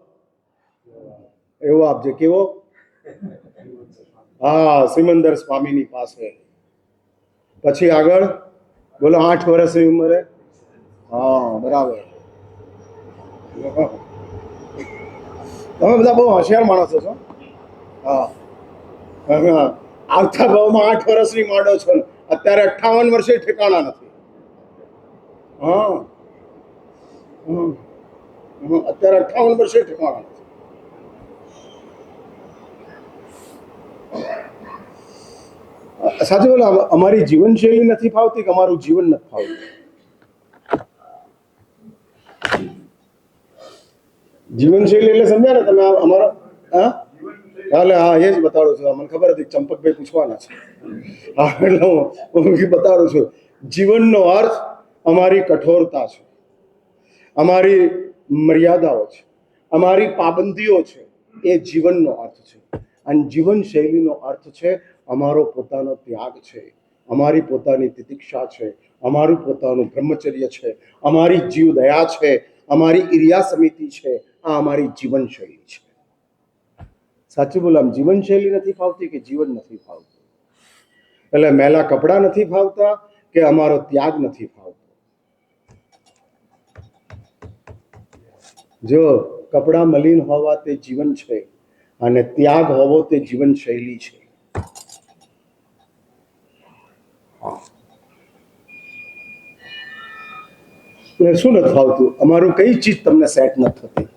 S1: એવો આપજે. કેવો? હા, સિમંદર સ્વામીની પાસે. પછી આગળ બોલો, 8 વર્ષની ઉંમરે. હા, બરાબર. તમે બધા બહુ હોશિયાર માણસો છો. હા, આવતા ભાવમાં 8 વર્ષની માંડો છો, અત્યારે 58 વર્ષે ઠેકાણા નથી. હા, અત્યારે 58 વર્ષે ઠેકાણા નથી. સાચું બોલો, અમારી જીવનશૈલી નથી ફાવતી કે અમારું જીવન નથી ફાવતું? જીવનશૈલી એટલે સમજ્યા ને તમે? અમારો હા, હાલે હા, એ જ બતાડું છું. મને ખબર હતી ચંપકભાઈ પૂછવાના છે. હા, એટલે હું બતાડું છું. જીવનનો અર્થ અમારી કઠોરતા છે, અમારી મર્યાદાઓ છે, અમારી પાબંદીઓ છે, એ જીવનનો અર્થ છે. અને જીવનશૈલીનો અર્થ છે અમારો પોતાનો ત્યાગ છે, અમારી પોતાની તિતિક્ષા છે, અમારું પોતાનું બ્રહ્મચર્ય છે, અમારી જીવદયા છે, અમારી ઈર્યા સમિતિ છે. આ અમારી જીવનશૈલી છે. સાચું બોલો, આમ જીવનશૈલી નથી ફાવતી કે જીવન નથી ફાવતું? એટલે મેલા કપડાં નથી ફાવતા કે અમારો ત્યાગ નથી ફાવતો? જો કપડાં મલિન હોવા તે જીવન છે અને ત્યાગ હોવો તે જીવન શૈલી છે. એટલે શું નથી આવતું? અમારું કઈ ચીજ તમને સેટ નથી થતી?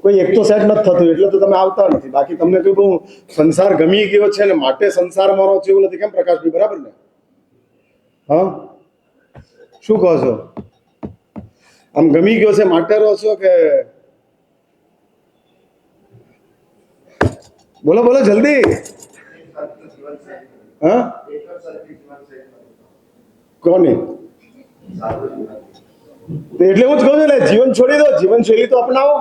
S1: કોઈ એક તો સેટ નથી થતું એટલે તો તમે આવતા નથી. બાકી તમને કોઈ બહુ સંસાર ગમી ગયો છે ને માટે સંસારમાં રહો છો એવું નથી, કેમ પ્રકાશભાઈ? બરાબર ને? હા, શું કહો છો? આમ ગમી ગયો છે માટે રહો છો કે? બોલો બોલો જલ્દી. હા, કોની? એટલે હું જ કહું છું ને, જીવન છોડી દો, જીવન શૈલી તો અપનાવો.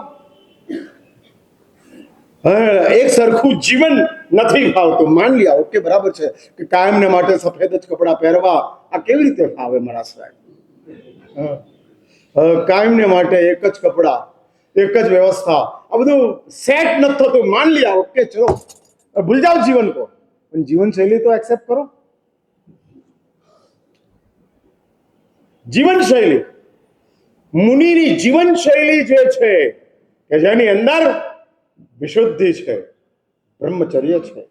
S1: એક સરખું જીવન નથી ફાવતું. માન લ્યા, ઓકે, બરાબર છે કે કાયમને માટે સફેદ જ કપડાં પહેરવા, આ કેવી રીતે ફાવે મારા સાહેબ? કાયમને માટે એક જ કપડાં, એક જ વ્યવસ્થા, આ બધું સેટ નથી થતું. માન લ્યા, ઓકે, ચલો ભૂલ જાઓ જીવન કો, પણ જીવન શૈલી તો એક્સેપ્ટ કરો. જીવન શૈલી, મુનિની જીવન શૈલી જે છે કે જેની અંદર વિશુદ્ધિ છે, બ્રહ્મચર્ય છે.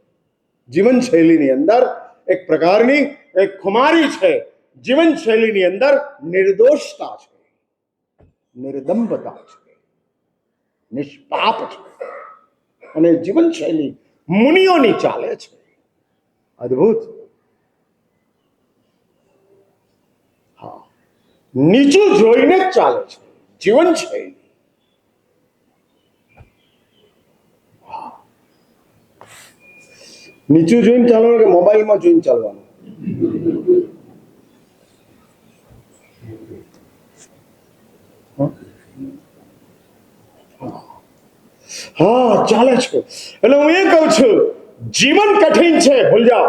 S1: જીવન શૈલીની અંદર એક પ્રકારની એક ખુમારી છે. જીવન શૈલીની અંદર નિર્દોષતા છે, નિર્દંભતા છે, નિષ્પાપ છે. અને જીવન શૈલી મુનિઓની ચાલે છે. અદ્ભુત. હા, નીચું જોઈને જ ચાલે છે જીવન શૈલી. નીચું જોઈને ચાલવાનું કે મોબાઈલમાં જોઈને ચાલવાનું? હા, ચાલે છે. એટલે હું એ કહું છું, જીવન કઠિન છે, ભૂલ જાઓ.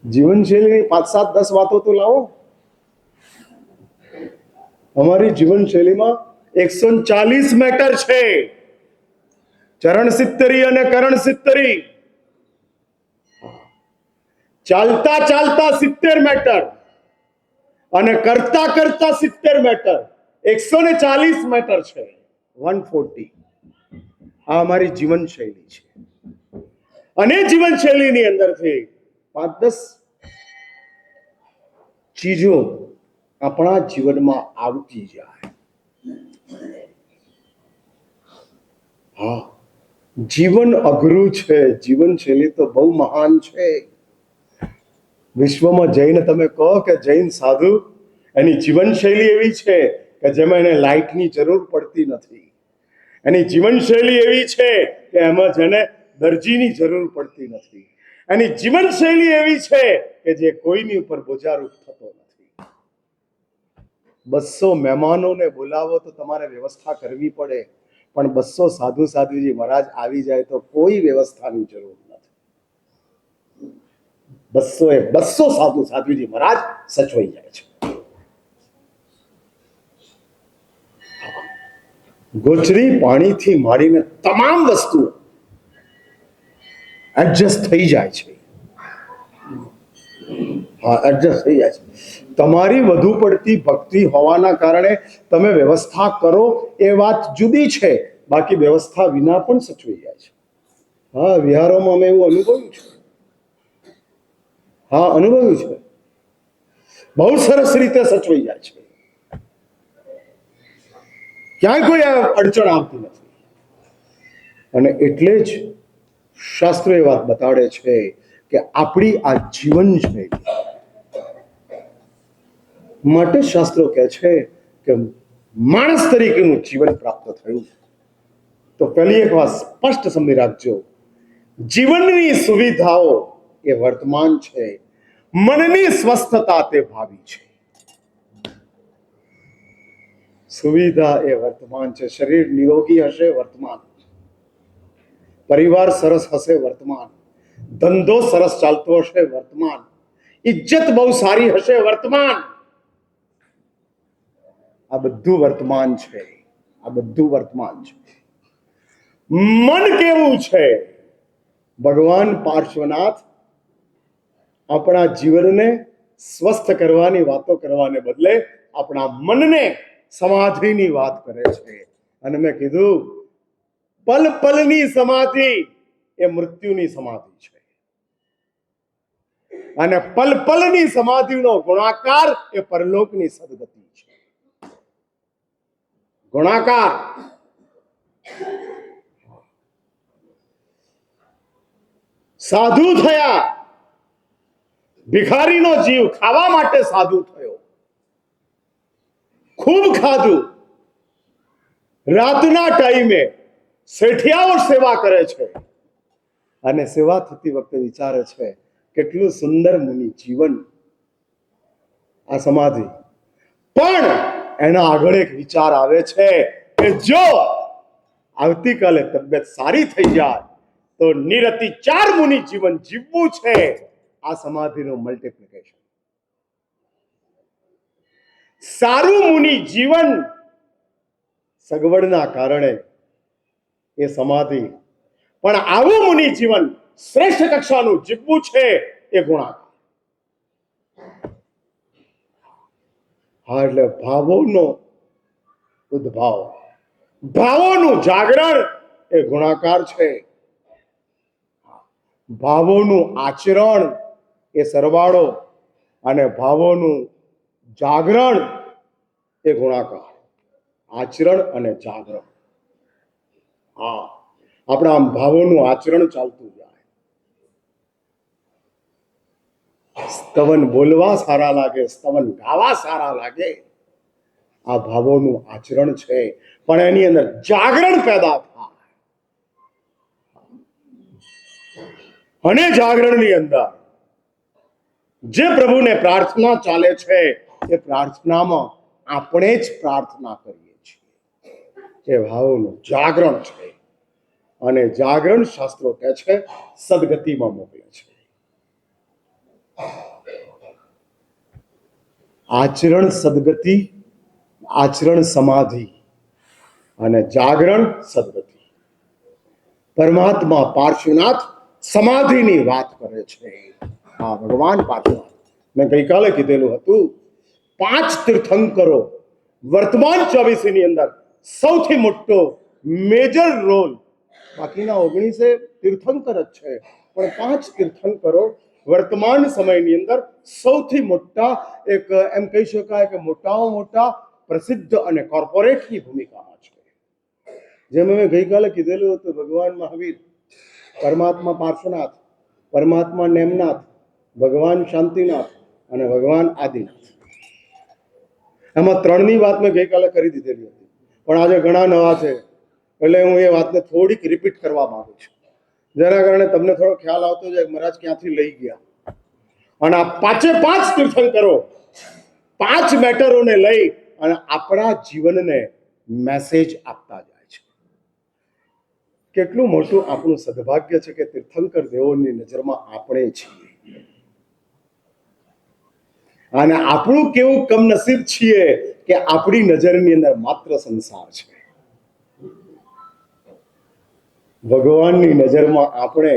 S1: જીવન શૈલીની 5, 7, 10 વાતો તો લાવો. અમારી જીવન શૈલીમાં 140 મેટર છે. ચરણ સિત્તરી અને કરણ સિત્તરી. ચાલતા ચાલતા 70 મેટર અને કરતા કરતા 70 મેટર. 140 મેટર છે. 140. આ અમારી જીવન શૈલી છે. અને જીવન શૈલીની અંદરથી 5-10 ચીજો આપણા જીવનમાં આવતી જાય. હા, જીવન અઘરું છે. જીવન શૈલી તો બહુ મહાન છે. વિશ્વમાં જઈને તમે કહો કે જૈન સાધુ, એની જીવન શૈલી એવી છે કે જેમાં એને લાઇટની જરૂર પડતી નથી. એની જીવન શૈલી એવી છે કે એમાં જેને દરજીની જરૂર પડતી નથી. એની જીવન શૈલી એવી છે કે જે કોઈની ઉપર બોજારૂપ થતો નથી. 200 મહેમાનોને બોલાવો તો તમારે વ્યવસ્થા કરવી પડે, પણ 200 સાધુ સાધુજી મહારાજ આવી જાય તો કોઈ વ્યવસ્થાની જરૂર નથી. 200 સાધુ સાધુજી મહારાજ સચવાઈ જાય છે. ગોચરી પાણીથી માંડીને તમામ વસ્તુ એડજસ્ટ થઈ જાય છે. હા, એડજસ્ટ થઈ જાય છે. તમારી વધુ પડતી ભક્તિ હોવાના કારણે તમે વ્યવસ્થા કરો એ વાત જુદી છે, બાકી વ્યવસ્થા વિના પણ સચવાઈ જાય છે. હા, વિહારોમાં અમે એવું અનુભવ્યું છે. હા, અનુભવ્યું છે. બહુ સરસ રીતે સચવાઈ જાય છે. ક્યાંય કોઈ અડચણ આવતી નથી. અને એટલે જ શાસ્ત્રો એ વાત બતાડે છે કે આપણી આ જીવન શૈલી માટે શાસ્ત્રો કહે છે કે માણસ તરીકેનું જીવન પ્રાપ્ત થયું તો પહેલી એક વાત સ્પષ્ટ સમજી રાખજો, જીવનની સુવિધાઓ એ વર્તમાન છે, મનની સ્વસ્થતા તે ભાવિ છે. સુવિધા એ વર્તમાન છે. શરીર નિરોગી હશે વર્તમાન, પરિવાર સરસ હશે વર્તમાન, ધંધો સરસ ચાલતો હશે વર્તમાન, ઇજ્જત બહુ સારી હશે વર્તમાન. આ બધું વર્તમાન છે. આ બધું વર્તમાન છે. મન કેવું છે? ભગવાન પાર્શ્વનાથ આપણા જીવનને સ્વસ્થ કરવાની વાતો કરવાને બદલે આપણા મનને સમાધિની વાત કરે છે. અને મેં કીધું પલ પલની સમાધિ એ મૃત્યુની સમાધિ છે, અને પલ પલની સમાધિનો ગુણાકાર એ પરલોકની સદગતિ છે. ગુણાકાર. સાધુ થયા, ભિખારીનો જીવ ખાવા માટે સાધુ થયો, ખૂબ ખાધું, રાતના ટાઈમે શેઠિયાઓ સેવા કરે છે, અને સેવા થતી વખતે વિચારે છે કેટલું સુંદર મુનિ જીવન, આ સમાધિ. પણ એના આગળ એક વિચાર આવે છે કે જો આવતીકાલે તબિયત સારી થઈ જાય તો નિરતિ 4 મુનિ જીવન જીવવું છે. આ સમાધિનું મલ્ટીપ્લિકેશન. સારું મુનિ જીવન સગવડના કારણે એ સમાધિ, પણ આવું મુનિ જીવન શ્રેષ્ઠ કક્ષાનું જીવવું છે એ ગુણાકાર. હા, એટલે ભાવોનો ઉદ્ભાવ, ભાવોનું જાગરણ એ ગુણાકાર છે. ભાવોનું આચરણ એ સરવાળો, અને ભાવોનું જાગરણ એ ગુણાકાર. આચરણ અને જાગરણ. હા, આપણા આમ ભાવોનું આચરણ ચાલતું જાય. સ્તવન બોલવા સારા લાગે, સ્તવન ગાવા સારા લાગે, આ ભાવોનું આચરણ છે. પણ એની અંદર જાગરણ પેદા થાય, અને જાગરણની અંદર જે પ્રભુને પ્રાર્થના ચાલે છે એ પ્રાર્થનામાં આપણે જ પ્રાર્થના કરીએ છીએ. એ ભાવોનું જાગરણ છે, અને જાગરણ શાસ્ત્રો કહે છે સદગતિમાં મોકલે છે. આચરણ સદગતિ, આચરણ સમાધિ, અને જાગરણ સદગતિ. પરમાત્મા પાર્શ્વનાથ સમાધિની વાત કરે છે. હા, ભગવાન પાર્શ્વનાથ. મેં ગઈકાલે કીધેલું હતું 5 તીર્થંકરો વર્તમાન 24 ની અંદર સૌથી મોટો મેજર રોલ, બાકીના 19 તીર્થંકર જ છે, પણ 5 તીર્થંકરો વર્તમાન સમયની અંદર સૌથી મોટા, એક એમ કહી શકાય કે મોટામાં મોટા પ્રસિદ્ધ અને કોર્પોરેટની ભૂમિકામાં છે. જેમ મેં ગઈકાલે કીધેલું હતું, ભગવાન મહાવીર, પરમાત્મા પાર્શ્વનાથ, પરમાત્મા નેમનાથ, ભગવાન શાંતિનાથ અને ભગવાન આદિનાથ. એમાં 3ની વાત મેં ગઈકાલે કરી દીધેલી હતી, પણ આજે ઘણા નવા છે એટલે હું એ વાતને થોડીક રિપીટ કરવા માંગુ છું, જેના કારણે તમને થોડો ખ્યાલ આવતો જાય મહારાજ ક્યાંથી લઈ ગયા. અને આ 5 તીર્થંકરો 5 મેટરોને લઈ અને આપણા જીવનને મેસેજ આપતા જાય છે. કેટલું મોટું આપણું સદભાગ્ય છે કે તીર્થંકર દેવોની નજરમાં આપણે છીએ, અને આપણું કેવું કમનસીબ છીએ કે આપણી નજરની અંદર માત્ર સંસાર છે. ભગવાનની નજરમાં આપણે,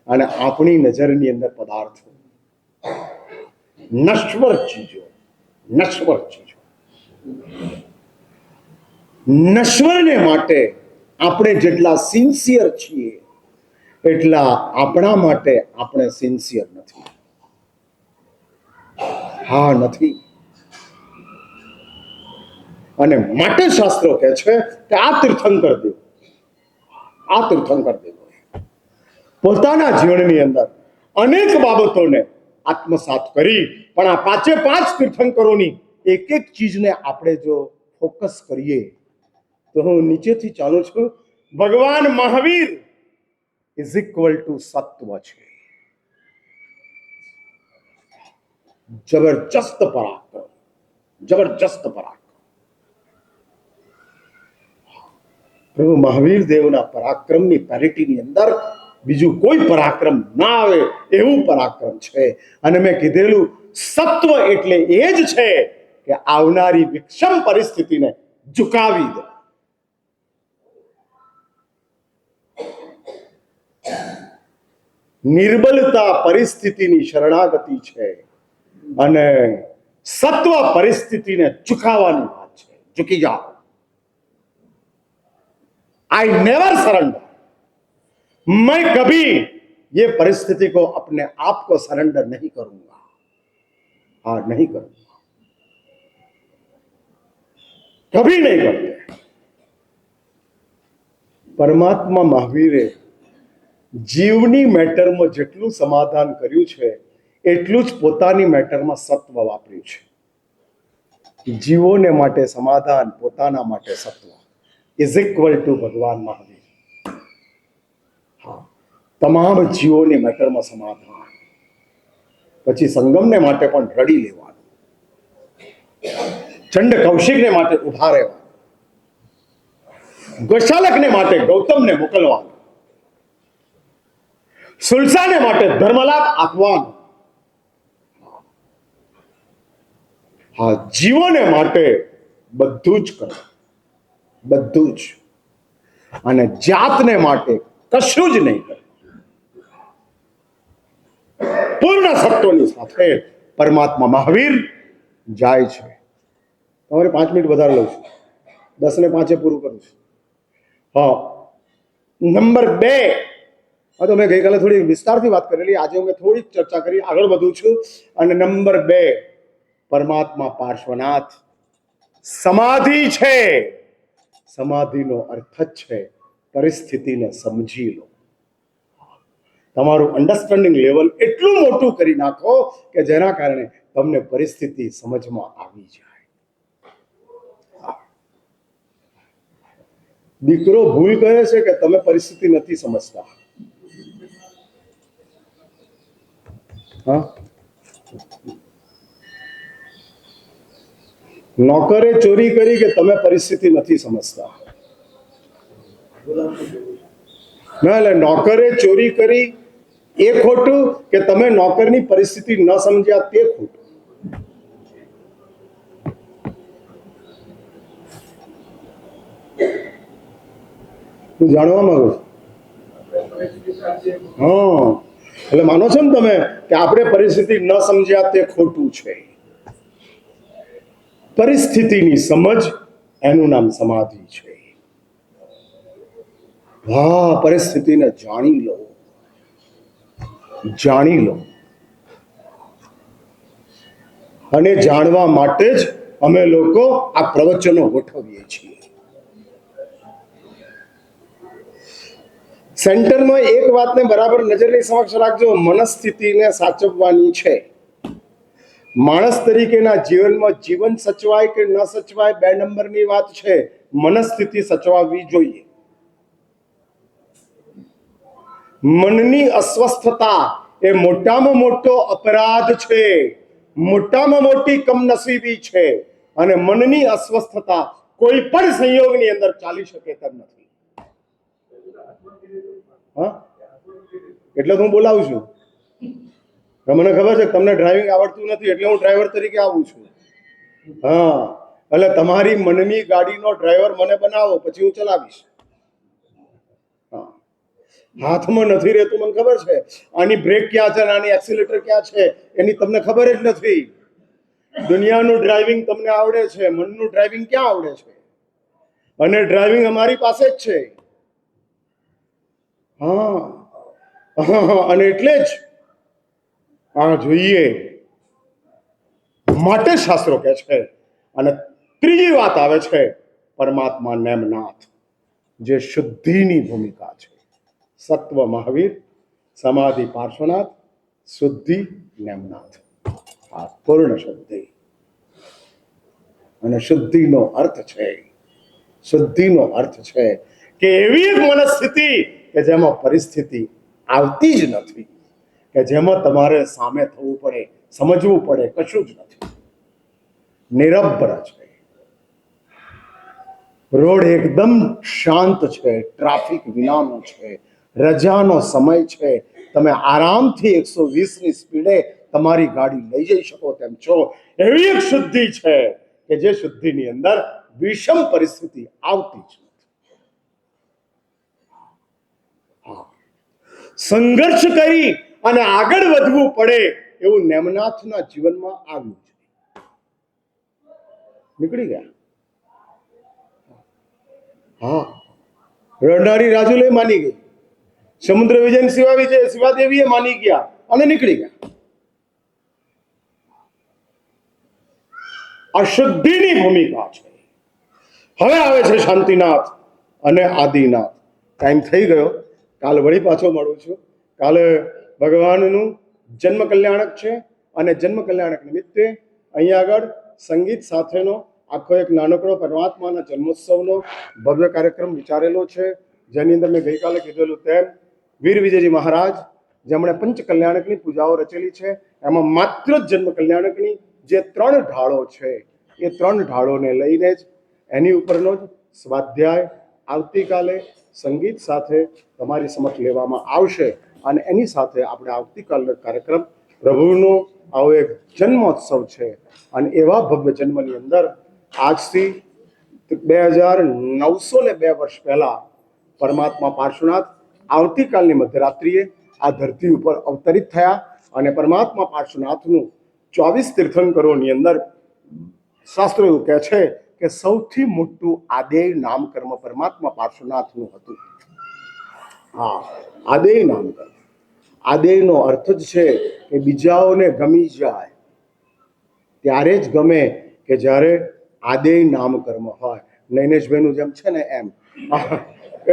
S1: અને આપણી નજરની અંદર પદાર્થો, નશ્વર ચીજો, નશ્વર ચીજો. નશ્વરને માટે આપણે જેટલા સિન્સિયર છીએ એટલા આપણા માટે આપણે સિન્સિયર નથી. હા, નથી. અને માટે શાસ્ત્રો કહે છે કે આ તીર્થંકર દેવ, આ તીર્થંકર દેવ પોતાના જીવનની અંદર અનેક બાબતોને આત્મસાત કરી, પણ આ 5 તીર્થંકરોની એક એક ચીજને આપણે જો ફોકસ કરીએ તો હું નીચેથી ચાલુ છું. ભગવાન મહાવીર ઇઝ ઇક્વલ ટુ સત્વ છે. જબરજસ્ત પરાક્રમ, જબરજસ્ત પરાક્રમ. પ્રભુ મહાવીર દેવના પરાક્રમની પેરિટીની અંદર બીજું કોઈ પરાક્રમ ના આવે એવું પરાક્રમ છે. અને મેં કીધેલું સત્વ એટલે એ જ છે કે આવનારી વિષમ પરિસ્થિતિને ઝુકાવી દે. નિર્બલતા પરિસ્થિતિની શરણાગતિ છે, અને સત્વ પરિસ્થિતિને ઝુકાવવાની વાત છે. झुकी जाओ। I never surrender. मैं कभी ये परिस्थिति को अपने आप को सरेंडर नहीं करूंगा। हाँ, नहीं करूंगा, कभी नहीं करते। परमात्मा महावीरे जीवनी મેટરમાં જેટલું સમાધાન કર્યું છે એટલું જ પોતાની મેટરમાં સત્વ વાપર્યું છે। જીવોને માટે સમાધાન, પોતાના માટે સત્વ ઇઝ ઇક્વલ ટુ ભગવાન મહાવીર। હા, તમામ જીવોની મેટરમાં સમાધાન, પછી સંગમને માટે પણ રડી લેવાનું, ચંડ કૌશિકને માટે ઉભા રહેવાનું, ગોશાલકને માટે ગૌતમને મોકલવાનું, સુલસાને માટે ધર્મલાભ આપવાનો। હા, જીવોને માટે બધું જ કરો, બધું જ, અને જાતને માટે કશું જ નહીં કરો। પૂર્ણ સત્વની સાથે પરમાત્મા મહાવીર જાય છે। તમારે 5 મિનિટ વધારે લઉં છું, 10 ને 5 પૂરું કરું છું। હા, નંબર 2, હા તો મેં ગઈકાલે થોડી વિસ્તારથી વાત કરેલી, આજે હું થોડી ચર્ચા કરી, આગળ વધું છું। અને નંબર 2, પરમાત્મા પાર્શ્વનાથ સમાધિ છે। સમાધિનો અર્થ જ છે પરિસ્થિતિને સમજી લો। તમારું અન્ડરસ્ટેન્ડિંગ લેવલ એટલું મોટું કરી નાખો કે જેના કારણે તમને પરિસ્થિતિ સમજમાં આવી જાય। દીકરો ભૂલ કરે છે કે તમે પરિસ્થિતિ નથી સમજતા। હા, નોકરે ચોરી કરી કે તમે પરિસ્થિતિ નથી સમજતા। ના, એટલે નોકરે ચોરી કરી એ ખોટું કે તમે નોકરની પરિસ્થિતિ ન સમજ્યા તે ખોટું? હું જાણવા માંગુ છું। હા, એટલે માનો છો ને તમે કે આપણે પરિસ્થિતિ ન સમજ્યા તે ખોટું છે। પરિસ્થિતિની સમજ, એનું નામ સમાધિ છે। હા, પરિસ્થિતિને જાણી લો, જાણી લો। અને જાણવા માટે જ અમે લોકો આ પ્રવચનો ગોઠવીએ છીએ। સેન્ટરમાં એક વાતને બરાબર નજરની સમક્ષ રાખજો, મનસ્થિતિને સાચવવાની છે। માણસ તરીકેના જીવનમાં જીવન સચવાય કે ન સચવાય 2 નંબરની વાત છે, મનસ્થિતિ સચવાવી જોઈએ। મનની અસ્વસ્થતા એ મોટામાં મોટો અપરાધ છે, મોટામાં મોટી કમનસીબી છે। અને મનની અસ્વસ્થતા કોઈ પણ સંયોગની અંદર ચાલી શકે તેમ નથી। હા, એટલે હું બોલાવું છું। મને ખબર છે તમને ડ્રાઇવિંગ આવડતું નથી, એટલે હું ડ્રાઈવર તરીકે આવું છું। હા, એટલે તમારી મનની ગાડીનો ડ્રાઈવર મને બનાવો, પછી હું ચલાવીશ। હા, હાથમાં નથી રહેતું મને ખબર છે, આની બ્રેક ક્યાં છે, આની એક્સિલેટર ક્યાં છે, એની તમને ખબર જ નથી। દુનિયાનું ડ્રાઇવિંગ તમને આવડે છે, મનનું ડ્રાઇવિંગ ક્યાં આવડે છે? અને ડ્રાઇવિંગ અમારી પાસે જ છે। હા, અને એટલે જ આ જોઈએ માટે શાસ્ત્રો કહે છે। અને ત્રીજી વાત આવે છે પરમાત્મા નેમનાથ, જે શુદ્ધિની ભૂમિકા છે। સત્વ મહાવીર, સમાધિ પાર્શ્વનાથ, શુદ્ધિ નેમનાથ। આ પૂર્ણ શુદ્ધિ। અને શુદ્ધિનો અર્થ છે, શુદ્ધિનો અર્થ છે કે એવી એક મનસ્થિતિ કે જેમાં પરિસ્થિતિ આવતી જ નથી, કે જેમાં તમારે સામે થવું પડે, સમજવું પડે, કશું જ નથી, નિરભ્ર છે। રોડ એકદમ શાંત છે, ટ્રાફિક વિનાનો છે, રજાનો સમય છે, તમે આરામથી 120ની સ્પીડે તમારી ગાડી લઈ જઈ શકો તેમ છો। એવી એક શુદ્ધિ છે કે જે શુદ્ધિની અંદર વિષમ પરિસ્થિતિ આવતી જ નથી। સંઘર્ષ કરી અને આગળ વધવું પડે એવું નેમનાથના જીવનમાં આવ્યું છે। નીકળી ગયા, હા, રડનારી રાજુલે માની ગઈ, સમુદ્ર વિજય શિવાદેવીએ માની ગયા અને નીકળી ગયા. અશુદ્ધિની ભૂમિકા છે. હવે આવે છે શાંતિનાથ અને આદિનાથ. ટાઈમ થઈ ગયો, કાલે વળી પાછો મળું છું. કાલે ભગવાનનું જન્મ કલ્યાણક છે અને જન્મ કલ્યાણક નિમિત્તે અહીંયા આગળ સંગીત સાથેનો આખો એક નાનકડો પરમાત્માના જન્મોત્સવનો ભવ્ય કાર્યક્રમ વિચારેલો છે, જેની અંદર મેં ગઈકાલે કીધેલું તેમ વીર વિજયજી મહારાજ જેમણે પંચ કલ્યાણકની પૂજાઓ રચેલી છે, એમાં માત્ર જન્મ કલ્યાણકની જે 3 ઢાળો છે એ 3 ઢાળોને લઈને જ એની ઉપરનો જ સ્વાધ્યાય આવતીકાલે સંગીત સાથે તમારી સમક્ષ લેવામાં આવશે. અને એની સાથે આપણે આવતીકાલનો કાર્યક્રમ પ્રભુનો આવો એક જન્મોત્સવ છે અને એવા ભવ્ય જન્મની અંદર આજથી 2902 વર્ષ પહેલા પરમાત્મા પાર્શ્વનાથ આવતીકાલની મધ્યરાત્રિએ આ ધરતી ઉપર અવતરિત થયા અને પરમાત્મા પાર્શ્વનાથનું 24 તીર્થંકરોની અંદર શાસ્ત્રો એવું કહે છે કે સૌથી મોટું આદેય નામકર્મ પરમાત્મા પાર્શ્વનાથનું હતું. હા, આદેય નામકર્મ. આદેયનો અર્થ જ છે કે બીજાઓને ગમી જાય ત્યારે જ ગમે કે જ્યારે આદેય નામકર્મ હોય. નૈનેશભાઈનું જેમ છે ને એમ.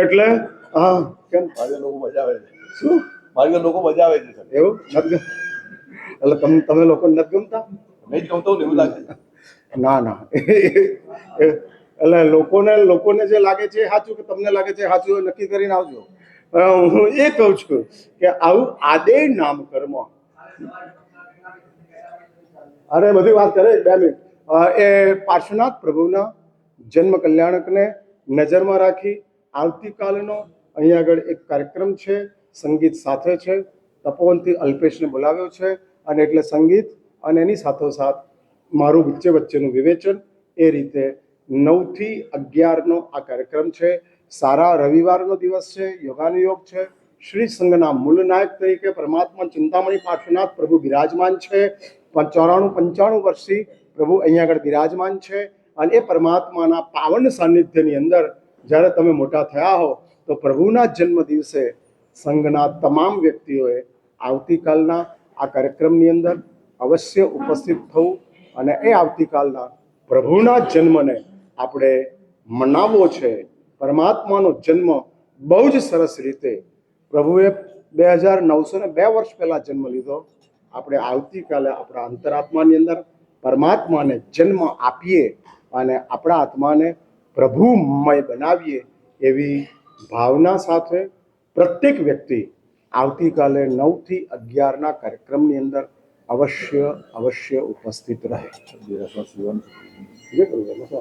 S1: એટલે હા, કેમ
S2: લોકો મજાવે છે?
S1: શું
S2: મારી લોકો મજાવે છે
S1: એવું નથી? એટલે તમે લોકો નથી ગમતા?
S2: નહીં ગમતો ને એવું લાગે.
S1: ના ના, એટલે લોકોને જે લાગે છે સાચું કે તમને લાગે છે સાચું નક્કી કરીને આવજો. હું એ કહું છું કે આવું આદેય નામકર્મ, અરે બધી વાત કરે 2 મિનિટ. એ પાર્શ્વનાથ પ્રભુના જન્મ કલ્યાણકને નજરમાં રાખી આવતીકાલનો અહીંયા આગળ એક કાર્યક્રમ છે, સંગીત સાથે છે. તપોવનથી અલ્પેશને બોલાવ્યો છે અને એટલે સંગીત અને એની સાથોસાથ મારું વચ્ચેનું વિવેચન, એ રીતે 9 થી 11નો આ કાર્યક્રમ છે. સારા રવિવારનો દિવસ છે, યોગાનુયોગ છે. શ્રી સંઘના મૂળ નાયક તરીકે પરમાત્મા ચિંતામણી પાર્શ્વનાથ પ્રભુ બિરાજમાન છે. 94-95 વર્ષથી પ્રભુ અહીંયા આગળ બિરાજમાન છે અને એ પરમાત્માના પાવન સાનિધ્યની અંદર જ્યારે તમે મોટા થયા હો તો પ્રભુના જન્મ દિવસે સંઘના તમામ વ્યક્તિઓએ આવતીકાલના આ કાર્યક્રમની અંદર અવશ્ય ઉપસ્થિત થવું અને એ આવતીકાલના પ્રભુના જન્મને આપણે મનાવવો છે. પરમાત્માનો જન્મ બહુ જ સરસ રીતે પ્રભુએ 2902 વર્ષ પહેલાં જન્મ લીધો. આપણે આવતીકાલે આપણા અંતરાત્માની અંદર પરમાત્માને જન્મ આપીએ અને આપણા આત્માને પ્રભુમય બનાવીએ એવી ભાવના સાથે પ્રત્યેક વ્યક્તિ આવતીકાલે 9 થી 11ના કાર્યક્રમની અંદર અવશ્ય ઉપસ્થિત રહે.